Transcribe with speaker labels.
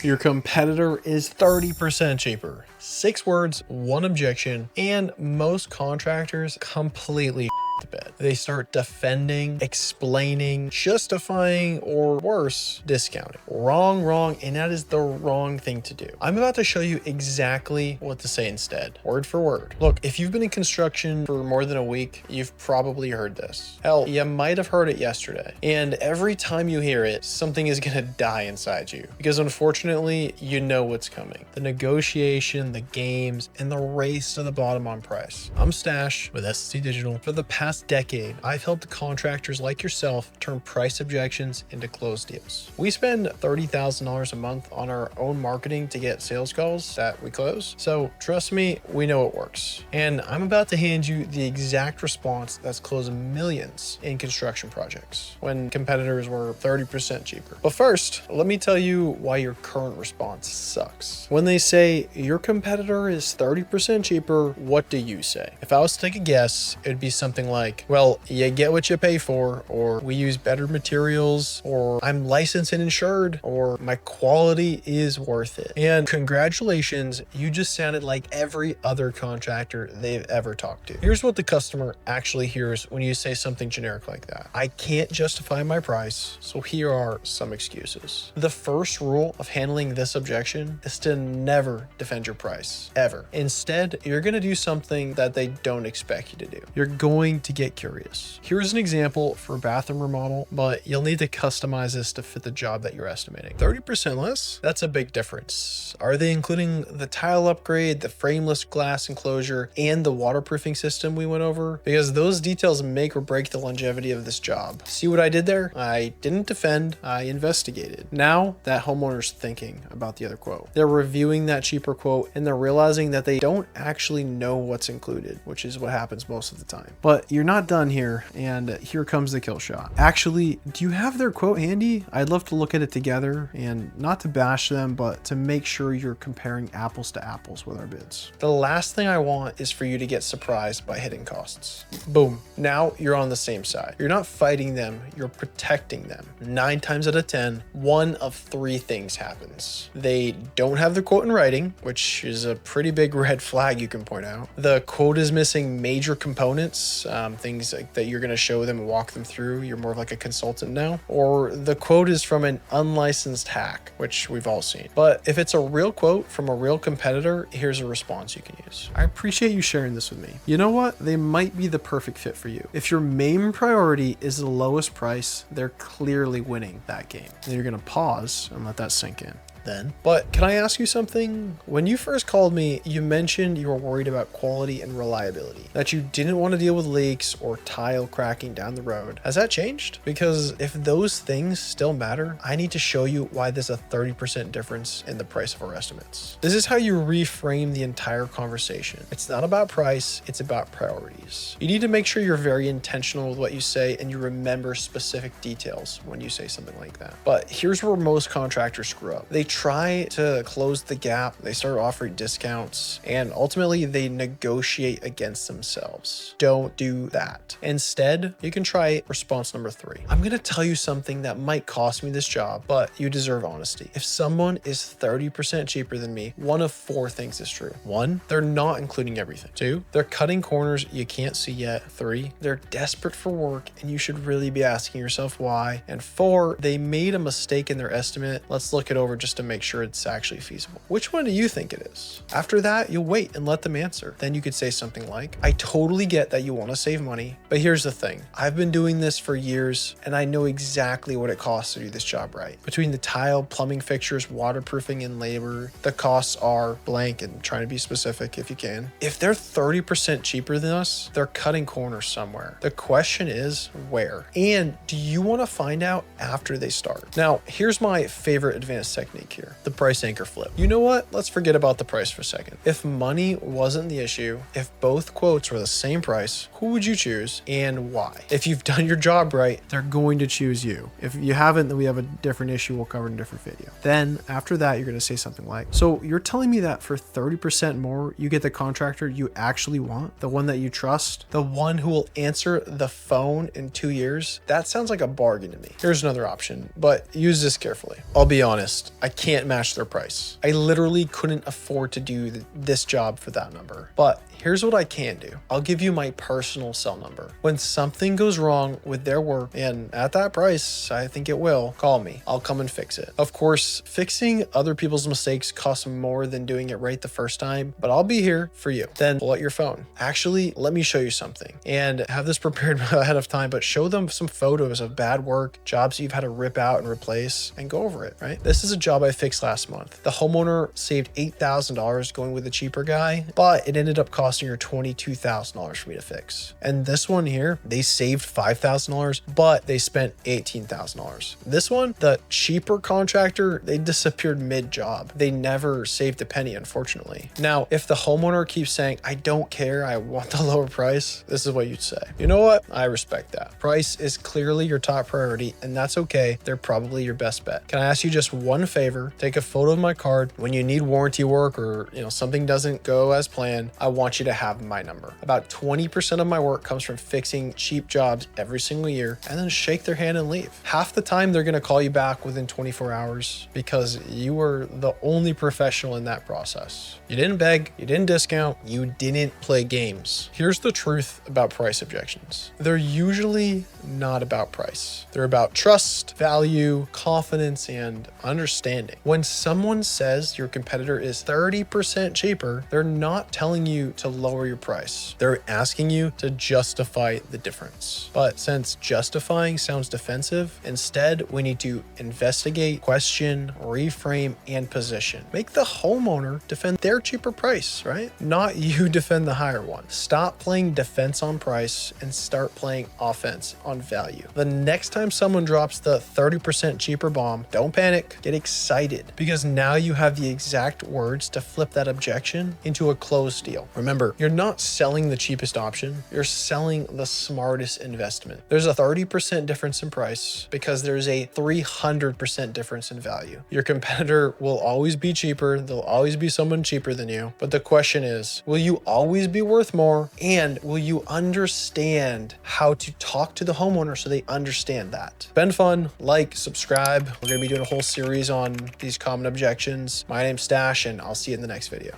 Speaker 1: Your competitor is 30% cheaper. 6 words, 1 objection, and most contractors completely the bed. They start defending, explaining, justifying, or worse, discounting. Wrong, and that is the wrong thing to do. I'm about to show you exactly what to say instead, word for word. Look, if you've been in construction for more than a week, you've probably heard this. Hell, you might have heard it yesterday. And every time you hear it, something is gonna die inside you. Because unfortunately, you know what's coming. The negotiation, the games, and the race to the bottom on price. I'm Stash with SC Digital. For the past decade, I've helped contractors like yourself turn price objections into closed deals. We spend $30,000 a month on our own marketing to get sales calls that we close. So trust me, we know it works. And I'm about to hand you the exact response that's closed millions in construction projects when competitors were 30% cheaper. But first, let me tell you why your current response sucks. When they say your competitor is 30% cheaper, what do you say? If I was to take a guess, it'd be something like, well, you get what you pay for, or we use better materials, or I'm licensed and insured, or my quality is worth it. And congratulations, you just sounded like every other contractor they've ever talked to. Here's what the customer actually hears when you say something generic like that. I can't justify my price, so here are some excuses. The first rule of handling this objection is to never defend your price, ever. Instead, you're gonna do something that they don't expect you to do. You're going to get curious. Here's an example for a bathroom remodel, but you'll need to customize this to fit the job that you're estimating. 30% less? That's a big difference. Are they including the tile upgrade, the frameless glass enclosure, and the waterproofing system we went over? Because those details make or break the longevity of this job. See what I did there? I didn't defend, I investigated. Now that homeowner's thinking about the other quote. They're reviewing that cheaper quote and they're realizing that they don't actually know what's included, which is what happens most of the time. But you're not done here, and here comes the kill shot. Actually, do you have their quote handy? I'd love to look at it together, and not to bash them, but to make sure you're comparing apples to apples with our bids. The last thing I want is for you to get surprised by hitting costs. Boom. Now you're on the same side. You're not fighting them, you're protecting them. 9 times out of 10, one of 3 things happens. They don't have the quote in writing, which is a pretty big red flag you can point out. The quote is missing major components, things like that you're going to show them and walk them through. You're more of like a consultant now. Or the quote is from an unlicensed hack, which we've all seen. But if it's a real quote from a real competitor, here's a response you can use. I appreciate you sharing this with me. You know what? They might be the perfect fit for you. If your main priority is the lowest price, they're clearly winning that game. Then you're going to pause and let that sink in. But can I ask you something? When you first called me, you mentioned you were worried about quality and reliability, that you didn't want to deal with leaks or tile cracking down the road. Has that changed? Because if those things still matter, I need to show you why there's a 30% difference in the price of our estimates. This is how you reframe the entire conversation. It's not about price, it's about priorities. You need to make sure you're very intentional with what you say and you remember specific details when you say something like that. But here's where most contractors screw up. They try to close the gap, they start offering discounts, and ultimately they negotiate against themselves. Don't do that. Instead, you can try response number 3. I'm gonna tell you something that might cost me this job, but you deserve honesty. If someone is 30% cheaper than me, one of 4 things is true. 1, they're not including everything. 2, they're cutting corners you can't see yet. 3, they're desperate for work and you should really be asking yourself why. And 4, they made a mistake in their estimate. Let's look it over just to make sure it's actually feasible. Which one do you think it is? After that, you'll wait and let them answer. Then you could say something like, I totally get that you want to save money, but here's the thing. I've been doing this for years and I know exactly what it costs to do this job right. Between the tile, plumbing fixtures, waterproofing, and labor, the costs are blank, and trying to be specific if you can. If they're 30% cheaper than us, they're cutting corners somewhere. The question is where? And do you want to find out after they start? Now, here's my favorite advanced technique here. The price anchor flip. You know what? Let's forget about the price for a second. If money wasn't the issue, if both quotes were the same price, who would you choose and why? If you've done your job right, they're going to choose you. If you haven't, then we have a different issue we'll cover in a different video. Then after that, you're going to say something like, so you're telling me that for 30% more, you get the contractor you actually want, the one that you trust, the one who will answer the phone in 2 years? That sounds like a bargain to me. Here's another option, but use this carefully. I'll be honest, I can't match their price. I literally couldn't afford to do this job for that number. But here's what I can do. I'll give you my personal cell number. When something goes wrong with their work, and at that price, I think it will, call me. I'll come and fix it. Of course, fixing other people's mistakes costs more than doing it right the first time, but I'll be here for you. Then pull out your phone. Actually, let me show you something, and have this prepared ahead of time, but show them some photos of bad work, jobs you've had to rip out and replace, and go over it, right? This is a job I fixed last month. The homeowner saved $8,000 going with a cheaper guy, but it ended up costing her $22,000 for me to fix. And this one here, they saved $5,000, but they spent $18,000. This one, the cheaper contractor, they disappeared mid-job. They never saved a penny, unfortunately. Now, if the homeowner keeps saying, I don't care, I want the lower price, this is what you'd say. You know what? I respect that. Price is clearly your top priority, and that's okay. They're probably your best bet. Can I ask you just one favor? Take a photo of my card. When you need warranty work or something doesn't go as planned, I want you to have my number. About 20% of my work comes from fixing cheap jobs every single year, and then shake their hand and leave. Half the time they're gonna call you back within 24 hours because you were the only professional in that process. You didn't beg, you didn't discount, you didn't play games. Here's the truth about price objections. They're usually not about price. They're about trust, value, confidence, and understanding. When someone says your competitor is 30% cheaper, they're not telling you to lower your price. They're asking you to justify the difference. But since justifying sounds defensive, instead we need to investigate, question, reframe, and position. Make the homeowner defend their cheaper price, right? Not you defend the higher one. Stop playing defense on price and start playing offense on value. The next time someone drops the 30% cheaper bomb, don't panic, get excited, because now you have the exact words to flip that objection into a closed deal. Remember, you're not selling the cheapest option, you're selling the smartest investment. There's a 30% difference in price because there's a 300% difference in value. Your competitor will always be cheaper, there'll always be someone cheaper than you, but the question is, will you always be worth more, and will you understand how to talk to the homeowner so they understand that? Been fun. Like, subscribe. We're gonna be doing a whole series on these common objections. My name's Stash, and I'll see you in the next video.